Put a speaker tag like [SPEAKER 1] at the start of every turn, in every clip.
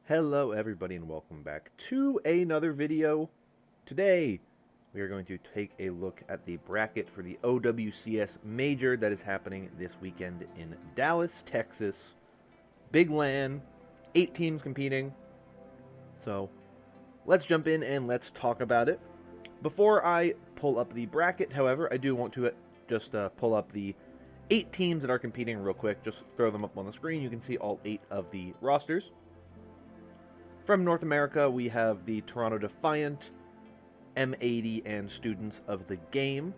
[SPEAKER 1] Hello everybody and welcome back to another video. Today we are going to take a look at the bracket for the OWCS Major that is happening this weekend in Dallas, Texas. Big LAN, 8 teams competing. So let's jump in and let's talk about it. Before I pull up the bracket, however, I do want to just pull up the 8 teams that are competing real quick. Just throw them up on the screen. You can see all 8 of the rosters. From North America, we have the Toronto Defiant, M80, and Students of the Game.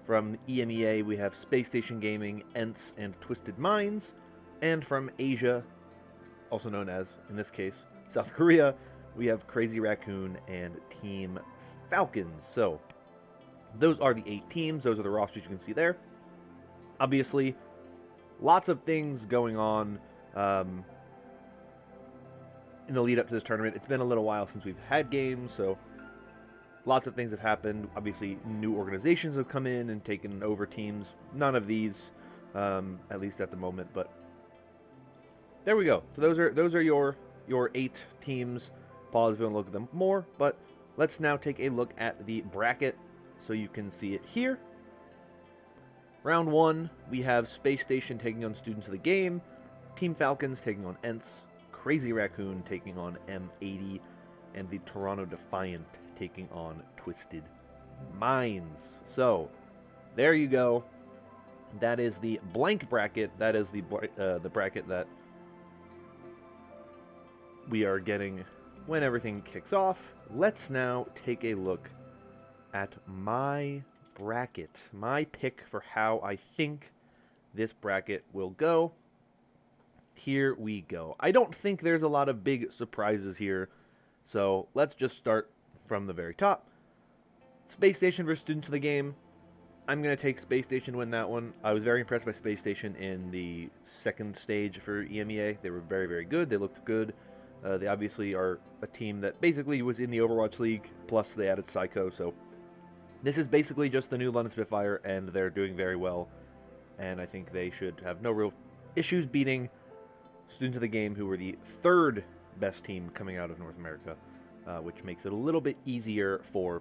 [SPEAKER 1] From EMEA, we have Space Station Gaming, ENTS, and Twisted Minds. And from Asia, also known as, in this case, South Korea, we have Crazy Raccoon and Team Falcons. So, those are the 8 teams. Those are the rosters you can see there. Obviously, lots of things going on in the lead up to this tournament. It's been a little while since we've had games, so lots of things have happened. Obviously, new organizations have come in and taken over teams. None of these, at least at the moment, but there we go. So those are your 8 teams. Pause if you want to look at them more, but let's now take a look at the bracket so you can see it here. Round 1, we have Space Station taking on Students of the Game, Team Falcons taking on ENTS, Crazy Raccoon taking on M80, and the Toronto Defiant taking on Twisted Minds. So, there you go. That is the blank bracket. That is the bracket that we are getting when everything kicks off. Let's now take a look at my bracket. My pick for how I think this bracket will go. Here we go. I don't think there's a lot of big surprises here, so let's just start from the very top. Space Station versus Students of the Game. I'm going to take Space Station to win that one. I was very impressed by Space Station in the second stage for EMEA. They were very, very good. They looked good. They obviously are a team that basically was in the Overwatch League, plus they added Psycho, so this is basically just the new London Spitfire, and they're doing very well, and I think they should have no real issues beating Students of the Game, who were the 3rd best team coming out of North America, which makes it a little bit easier for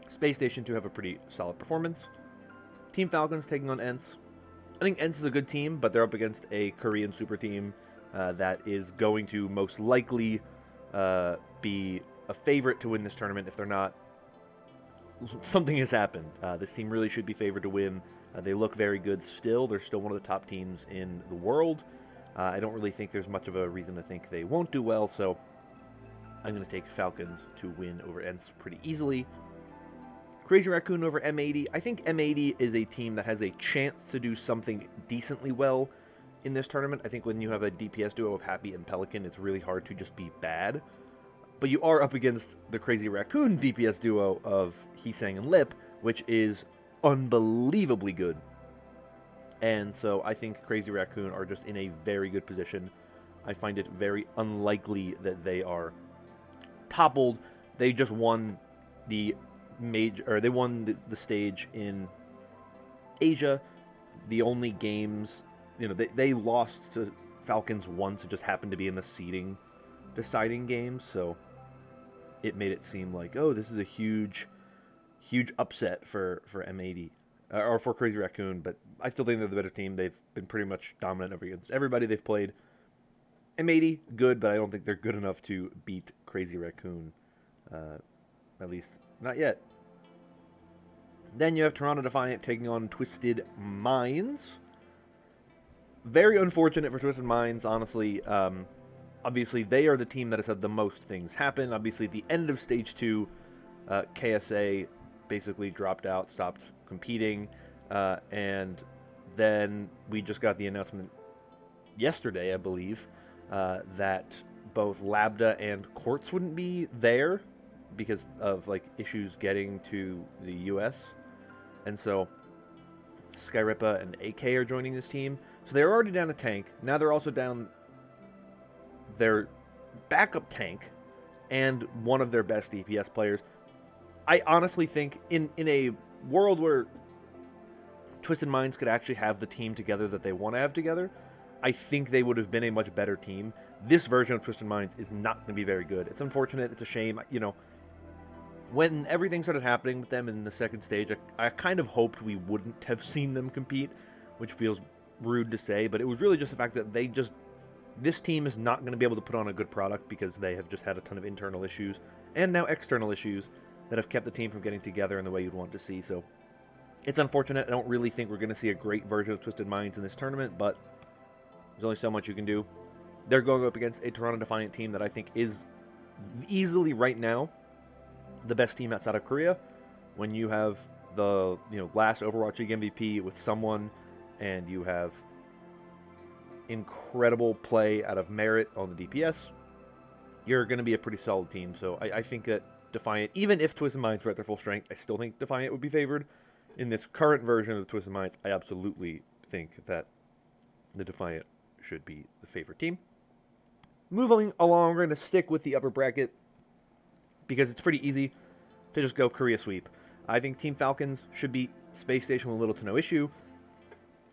[SPEAKER 1] Space Station to have a pretty solid performance. Team Falcons taking on ENTS. I think ENTS is a good team, but they're up against a Korean super team that is going to most likely be a favorite to win this tournament. If they're not, something has happened. This team really should be favored to win. They look very good still. They're still one of the top teams in the world. I don't really think there's much of a reason to think they won't do well, so I'm going to take Falcons to win over ENTS pretty easily. Crazy Raccoon over M80. I think M80 is a team that has a chance to do something decently well in this tournament. I think when you have a DPS duo of Happy and Pelican, it's really hard to just be bad. But you are up against the Crazy Raccoon DPS duo of Heesang and Lip, which is unbelievably good. And so I think Crazy Raccoon are just in a very good position. I find it very unlikely that they are toppled. They just won the the stage in Asia. The only games, they lost to Falcons once. It just happened to be in the seeding deciding games, so it made it seem like, oh, this is a huge upset for M80. Or for Crazy Raccoon, but I still think they're the better team. They've been pretty much dominant over against everybody they've played. M80, good, but I don't think they're good enough to beat Crazy Raccoon. At least, not yet. Then you have Toronto Defiant taking on Twisted Minds. Very unfortunate for Twisted Minds, honestly. Obviously, they are the team that has had the most things happen. Obviously, at the end of Stage 2, KSA basically dropped out, stopped competing, and then we just got the announcement yesterday, I believe, that both Lambda and Quartz wouldn't be there because of issues getting to the US, and so Skyripa and AK are joining this team. So they're already down a tank. Now they're also down their backup tank and one of their best DPS players. I honestly think in a world where Twisted Minds could actually have the team together that they want to have together, I think they would have been a much better team. this version of Twisted Minds is not going to be very good. It's unfortunate. It's a shame. When everything started happening with them in the second stage, I kind of hoped we wouldn't have seen them compete, which feels rude to say, but it was really just the fact that this team is not going to be able to put on a good product because they have just had a ton of internal issues and now external issues that have kept the team from getting together in the way you'd want to see. So it's unfortunate. I don't really think we're going to see a great version of Twisted Minds in this tournament, but there's only so much you can do. They're going up against a Toronto Defiant team that I think is easily right now the best team outside of Korea. When you have the last Overwatch League MVP with someone, and you have incredible play out of Merit on the DPS, you're going to be a pretty solid team. So I think that Defiant, even if Twisted Minds were at their full strength, I still think Defiant would be favored. In this current version of the Twisted Minds, I absolutely think that the Defiant should be the favorite team. Moving along, we're going to stick with the upper bracket because it's pretty easy to just go Korea sweep. I think Team Falcons should beat Space Station with little to no issue.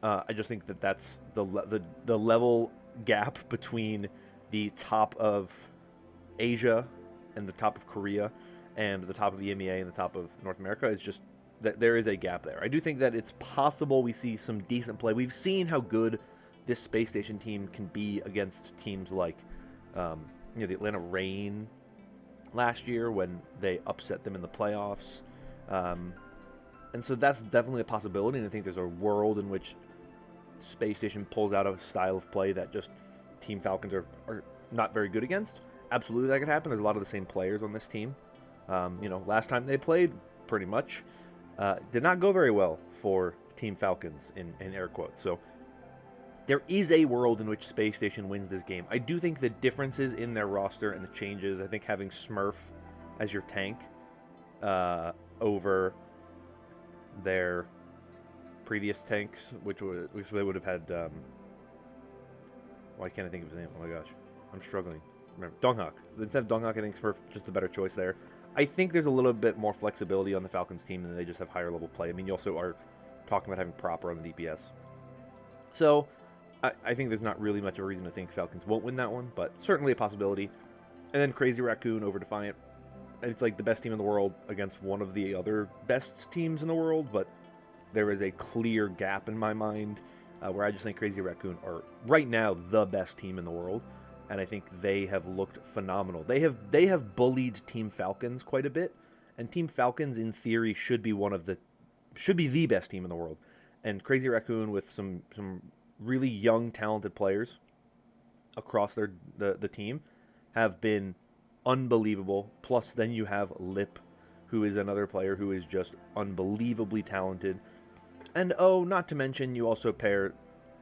[SPEAKER 1] I just think that that's the level gap between the top of Asia and the top of Korea and the top of EMEA and the top of North America is just that there is a gap there. I do think that it's possible we see some decent play. We've seen how good this Space Station team can be against teams like the Atlanta Reign last year when they upset them in the playoffs. And so that's definitely a possibility, and I think there's a world in which Space Station pulls out a style of play that just Team Falcons are not very good against. Absolutely, that could happen. There's a lot of the same players on this team. Last time they played, pretty much, did not go very well for Team Falcons, in air quotes. So there is a world in which Space Station wins this game. I do think the differences in their roster and the changes, I think having Smurf as your tank over their previous tanks, which they would have had. Why can't I think of his name? Oh my gosh, I'm struggling. Remember Donghak. Instead of Donghak, I think Smurf just a better choice there. I think there's a little bit more flexibility on the Falcons team, and they just have higher level play. I mean, you also are talking about having Proper on the DPS. So I think there's not really much of a reason to think Falcons won't win that one, but certainly a possibility. And then Crazy Raccoon over Defiant. It's like the best team in the world against one of the other best teams in the world, but there is a clear gap in my mind where I just think Crazy Raccoon are right now the best team in the world, and I think they have looked phenomenal. They have bullied Team Falcons quite a bit, and Team Falcons in theory should be the best team in the world. And Crazy Raccoon with some really young talented players across the team have been unbelievable. Plus then you have Lip, who is another player who is just unbelievably talented. And not to mention you also pair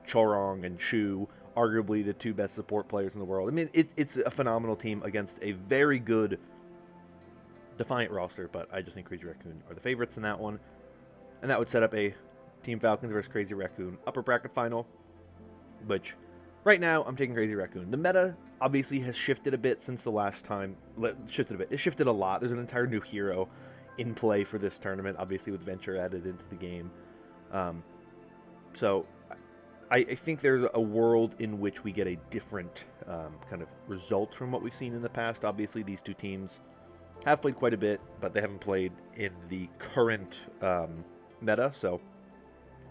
[SPEAKER 1] Chorong and Shu, arguably the two best support players in the world. I mean, it's a phenomenal team against a very good Defiant roster, but I just think Crazy Raccoon are the favorites in that one. And that would set up a Team Falcons versus Crazy Raccoon upper bracket final, which right now I'm taking Crazy Raccoon. The meta obviously has shifted a bit since the last time. It shifted a lot. There's an entire new hero in play for this tournament, obviously with Venture added into the game. So I think there's a world in which we get a different kind of result from what we've seen in the past. Obviously, these two teams have played quite a bit, but they haven't played in the current meta. So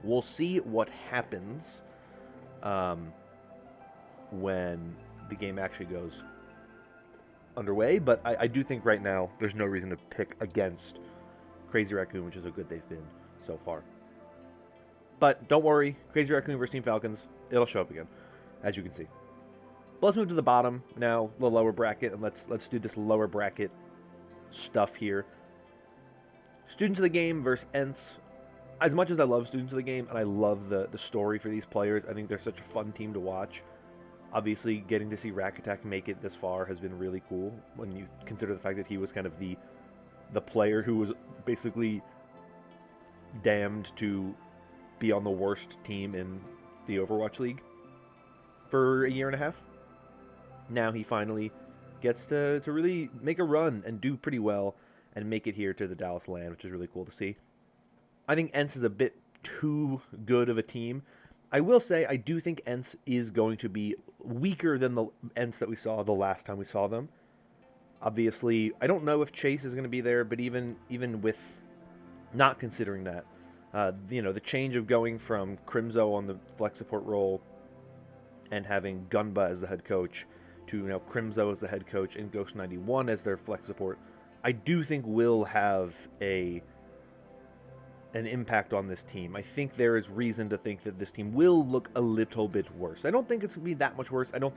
[SPEAKER 1] we'll see what happens when the game actually goes underway. But I do think right now there's no reason to pick against Crazy Raccoon, which is how good they've been so far. But don't worry, Crazy Raccoon versus Team Falcons, it'll show up again, as you can see. But let's move to the bottom now, the lower bracket, and let's do this lower bracket stuff here. Students of the Game versus ENCE. As much as I love Students of the Game, and I love the story for these players, I think they're such a fun team to watch. Obviously, getting to see Rack Attack make it this far has been really cool, when you consider the fact that he was kind of the player who was basically damned to be on the worst team in the Overwatch League for a year and a half. Now he finally gets to really make a run and do pretty well and make it here to the Dallas LAN, which is really cool to see. I think ENCE is a bit too good of a team. I will say I do think ENCE is going to be weaker than the Ents that we saw the last time we saw them. Obviously, I don't know if Chase is going to be there, but even with not considering that, the change of going from Crimzo on the flex support role and having Gunba as the head coach to Crimzo as the head coach and Ghost 91 as their flex support, I do think will have an impact on this team. I think there is reason to think that this team will look a little bit worse. I don't think it's going to be that much worse. I don't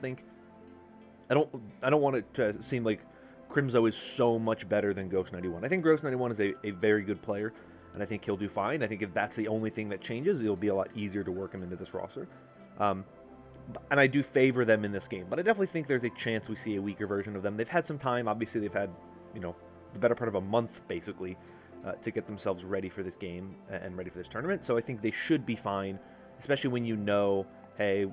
[SPEAKER 1] want it to seem like Crimzo is so much better than Ghost 91. I think Ghost 91 is a very good player, and I think he'll do fine. I think if that's the only thing that changes, it'll be a lot easier to work him into this roster. And I do favor them in this game, but I definitely think there's a chance we see a weaker version of them. They've had some time. Obviously, they've had, the better part of a month, basically, to get themselves ready for this game and ready for this tournament. So I think they should be fine, especially when hey,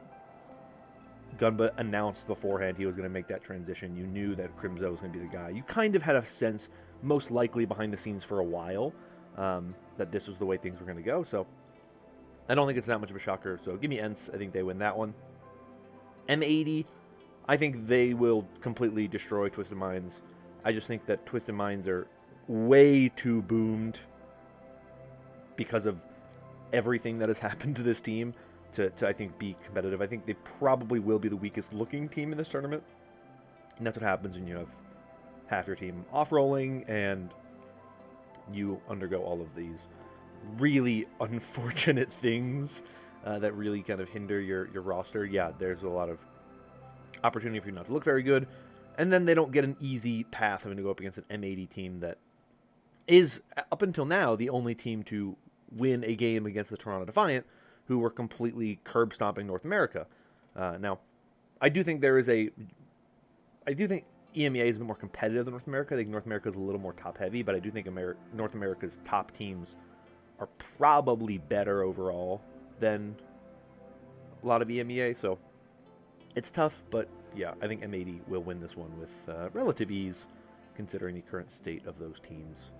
[SPEAKER 1] Gunba announced beforehand he was going to make that transition. You knew that Crimzo was going to be the guy. You kind of had a sense, most likely behind the scenes for a while, that this was the way things were going to go. So I don't think it's that much of a shocker. So give me Ents. I think they win that one. M80, I think they will completely destroy Twisted Minds. I just think that Twisted Minds are way too boomed because of everything that has happened to this team to I think, be competitive. I think they probably will be the weakest looking team in this tournament. And that's what happens when you have half your team off-rolling and you undergo all of these really unfortunate things that really kind of hinder your roster. Yeah, there's a lot of opportunity for you not to look very good. And then they don't get an easy path having to go up against an M80 team that is, up until now, the only team to win a game against the Toronto Defiant, who were completely curb-stomping North America. Now, I do think EMEA is a bit more competitive than North America. I think North America is a little more top-heavy, but I do think North America's top teams are probably better overall than a lot of EMEA, so it's tough, but yeah, I think M80 will win this one with relative ease, considering the current state of those teams.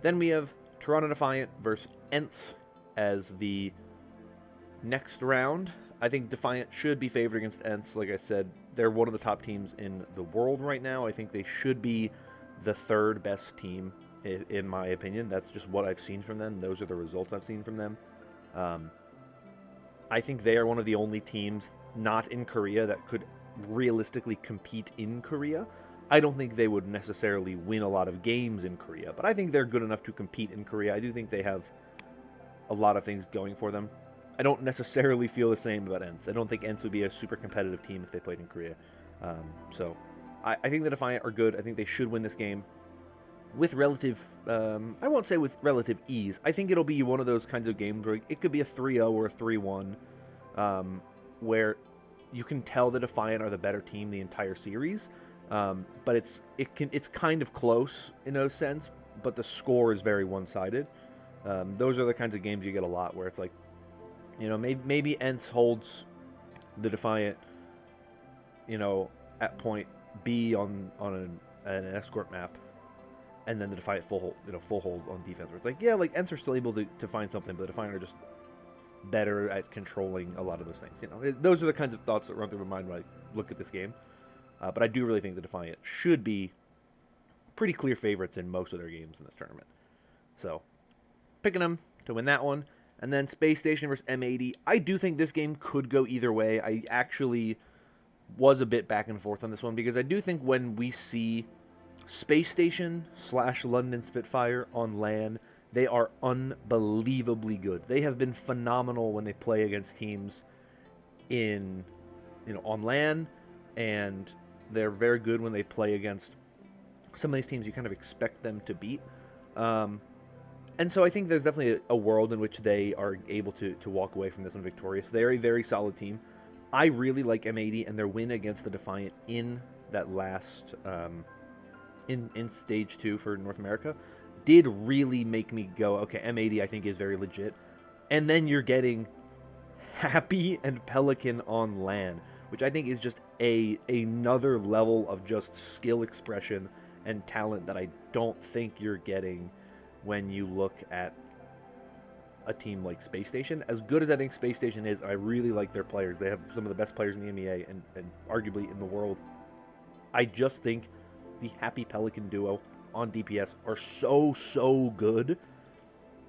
[SPEAKER 1] Then we have Toronto Defiant versus Ents as the next round. I think Defiant should be favored against Ents. Like I said, they're one of the top teams in the world right now. I think they should be the third best team, in my opinion. That's just what I've seen from them. Those are the results I've seen from them. I think they are one of the only teams not in Korea that could realistically compete in Korea. I don't think they would necessarily win a lot of games in Korea, but I think they're good enough to compete in Korea. I do think they have a lot of things going for them. I don't necessarily feel the same about Ents. I don't think Ents would be a super competitive team if they played in Korea. So I think the Defiant are good. I think they should win this game with relative, I won't say with relative ease. I think it'll be one of those kinds of games where it could be a 3-0 or a 3-1, where you can tell the Defiant are the better team the entire series. But it's kind of close in a sense, but the score is very one-sided. Those are the kinds of games you get a lot where it's like, maybe Ents holds the Defiant, at point B on an escort map, and then the Defiant full hold on defense. Where it's like, yeah, like Ents are still able to find something, but the Defiant are just better at controlling a lot of those things. Those are the kinds of thoughts that run through my mind when I look at this game. But I do really think the Defiant should be pretty clear favorites in most of their games in this tournament. So, picking them to win that one. And then Space Station versus M80. I do think this game could go either way. I actually was a bit back and forth on this one because I do think when we see Space Station / London Spitfire on LAN, they are unbelievably good. They have been phenomenal when they play against teams on LAN, and they're very good when they play against some of these teams you kind of expect them to beat. And so I think there's definitely a world in which they are able to walk away from this one victorious. They're a very solid team. I really like M80 and their win against the Defiant in that last, in Stage 2 for North America, did really make me go, okay, M80 I think is very legit. And then you're getting Happy and Pelican on LAN, which I think is just another level of just skill expression and talent that I don't think you're getting when you look at a team like Space Station. As good as I think Space Station is, I really like their players. They have some of the best players in the MEA and arguably in the world. I just think the Happy Pelican duo on DPS are so good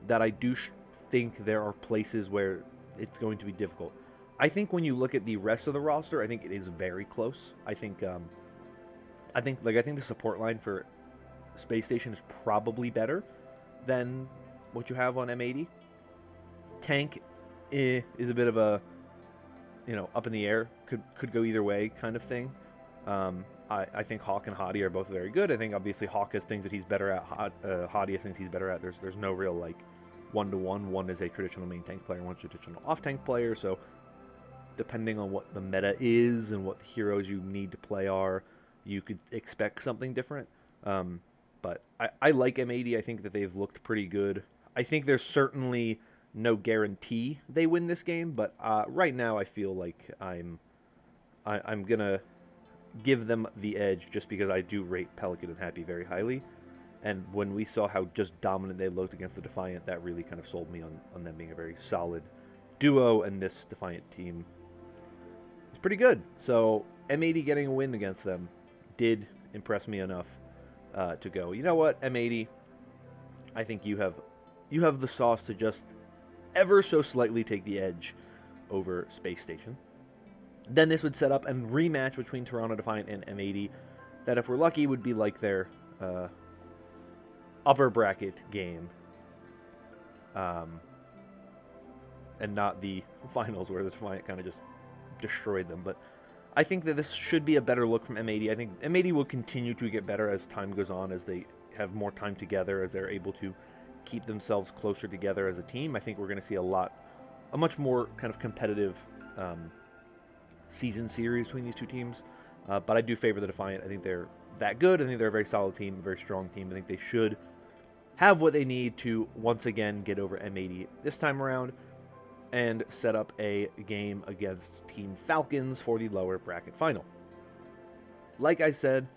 [SPEAKER 1] that I do think there are places where it's going to be difficult. I think when you look at the rest of the roster, I think it is very close. I think the support line for Space Station is probably better than what you have on M80. Tank is a bit of a, up in the air, could go either way kind of thing. I think Hawk and Hottie are both very good. I think obviously Hawk has things that he's better at. Hottie has things he's better at. There's no real like one-to-one. One is a traditional main tank player, one's a traditional off-tank player. So depending on what the meta is and what the heroes you need to play are, you could expect something different. But I like M80. I think that they've looked pretty good. I think there's certainly no guarantee they win this game, but right now I feel like I'm gonna give them the edge just because I do rate Pelican and Happy very highly. And when we saw how just dominant they looked against the Defiant, that really kind of sold me on them being a very solid duo, and this Defiant team is pretty good. So M80 getting a win against them did impress me enough to go, you know what, M80, I think you have the sauce to just ever so slightly take the edge over Space Station. Then this would set up a rematch between Toronto Defiant and M80 that, if we're lucky, would be like their upper bracket game, and not the finals where the Defiant kind of just destroyed them. But I think that this should be a better look from M80. I think M80 will continue to get better as time goes on, as they have more time together, as they're able to keep themselves closer together as a team. I think we're going to see a much more kind of competitive season series between these two teams. But I do favor the Defiant. I think they're that good. I think they're a very solid team, a very strong team. I think they should have what they need to once again get over M80 this time around and set up a game against Team Falcons for the lower bracket final. Like I said,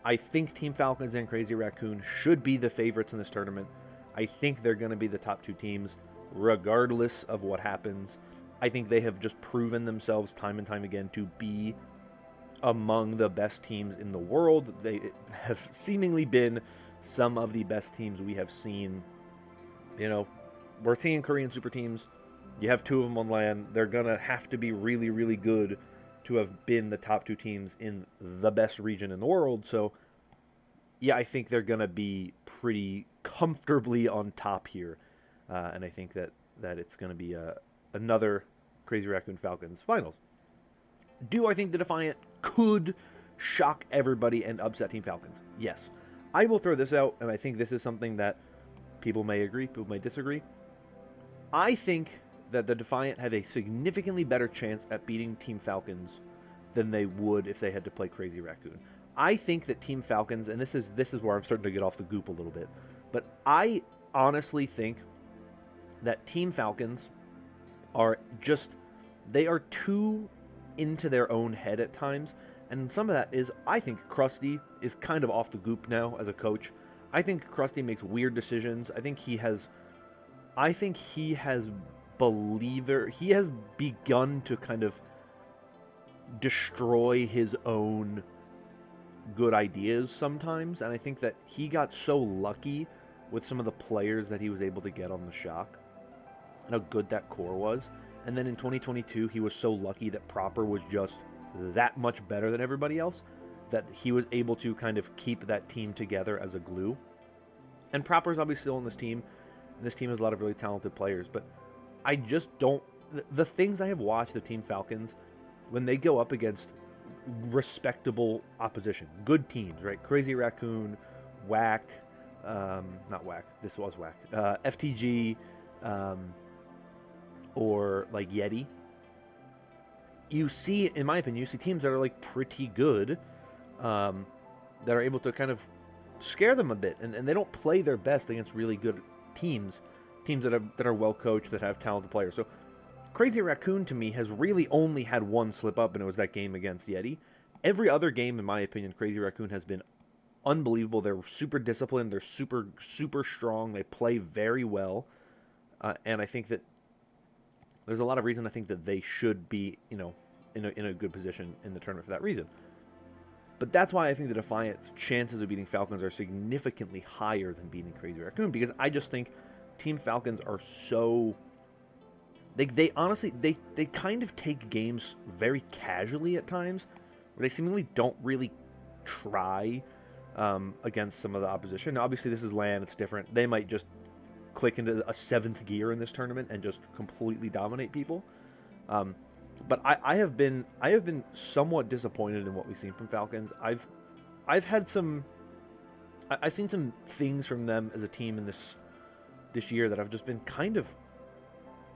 [SPEAKER 1] I think Team Falcons and Crazy Raccoon should be the favorites in this tournament. I think they're going to be the top two teams regardless of what happens. I think they have just proven themselves time and time again to be among the best teams in the world. They have seemingly been some of the best teams we have seen. We're seeing Korean super teams. You have two of them on LAN. They're going to have to be really, really good to have been the top two teams in the best region in the world. So, yeah, I think they're going to be pretty comfortably on top here. And I think that it's going to be another Crazy Raccoon Falcons finals. Do I think the Defiant could shock everybody and upset Team Falcons? Yes. I will throw this out, and I think this is something that people may agree, people may disagree. I think that the Defiant have a significantly better chance at beating Team Falcons than they would if they had to play Crazy Raccoon. I think that Team Falcons, and this is where I'm starting to get off the goop a little bit, but I honestly think that Team Falcons they are too into their own head at times, and some of that is, I think Krusty is kind of off the goop now as a coach. I think Krusty makes weird decisions. I think he has begun to kind of destroy his own good ideas sometimes, and I think that he got so lucky with some of the players that he was able to get on the Shock, and how good that core was. And then in 2022, he was so lucky that Proper was just that much better than everybody else, that he was able to kind of keep that team together as a glue. And Proper's obviously still on this team, and this team has a lot of really talented players, but I just don't... The things I have watched of Team Falcons, when they go up against respectable opposition, good teams, right? Crazy Raccoon, Whack, not Whack, this was Whack, FTG, or like Yeti, you see, in my opinion, you see teams that are like pretty good, that are able to kind of scare them a bit, and they don't play their best against really good teams that are well coached, that have talented players. So Crazy Raccoon to me has really only had one slip up, and it was that game against Yeti. Every other game, in my opinion, Crazy Raccoon has been unbelievable. They're super disciplined. They're super, super strong. They play very well. And I think that there's a lot of reason I think that they should be, in a good position in the tournament for that reason. But that's why I think the Defiant's chances of beating Falcons are significantly higher than beating Crazy Raccoon, because I just think Team Falcons are so... They honestly, they kind of take games very casually at times, where they seemingly don't really try against some of the opposition. Now, obviously, this is LAN, it's different. They might just click into a 7th gear in this tournament and just completely dominate people. But I have been somewhat disappointed in what we've seen from Falcons. I've seen some things from them as a team in this year that I've just been kind of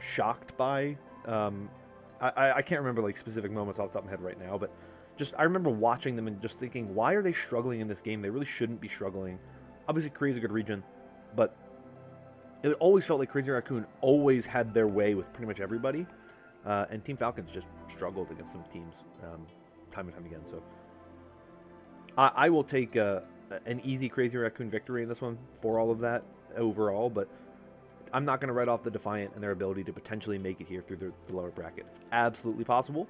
[SPEAKER 1] shocked by. I can't remember like specific moments off the top of my head right now, but just I remember watching them and just thinking, why are they struggling in this game? They really shouldn't be struggling. Obviously, Korea's a good region, but it always felt like Crazy Raccoon always had their way with pretty much everybody. And Team Falcons just struggled against some teams time and time again. So I will take an easy Crazy Raccoon victory in this one for all of that overall, but I'm not going to write off the Defiant and their ability to potentially make it here through the lower bracket. It's absolutely possible.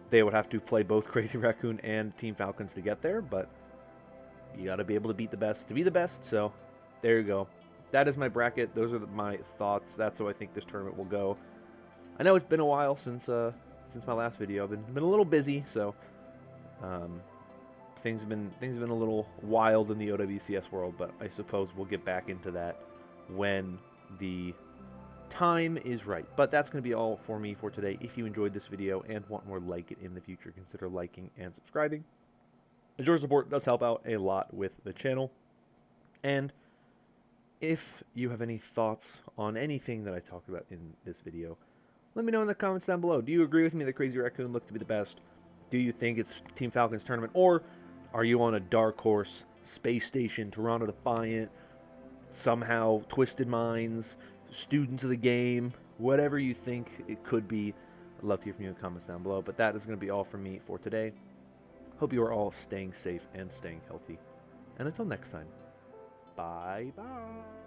[SPEAKER 1] They would have to play both Crazy Raccoon and Team Falcons to get there, but you got to be able to beat the best to be the best. So there you go. That is my bracket. Those are my thoughts. That's how I think this tournament will go. I know it's been a while since my last video. I've been a little busy, so things have been a little wild in the OWCS world. But I suppose we'll get back into that when the time is right. But that's going to be all for me for today. If you enjoyed this video and want more like it in the future, consider liking and subscribing. Your support does help out a lot with the channel. And if you have any thoughts on anything that I talked about in this video, let me know in the comments down below. Do you agree with me that Crazy Raccoon looked to be the best? Do you think it's Team Falcons tournament? Or are you on a dark horse, Space Station, Toronto Defiant, somehow Twisted Minds, students of the game, whatever you think it could be? I'd love to hear from you in the comments down below. But that is going to be all from me for today. Hope you are all staying safe and staying healthy. And until next time, bye-bye.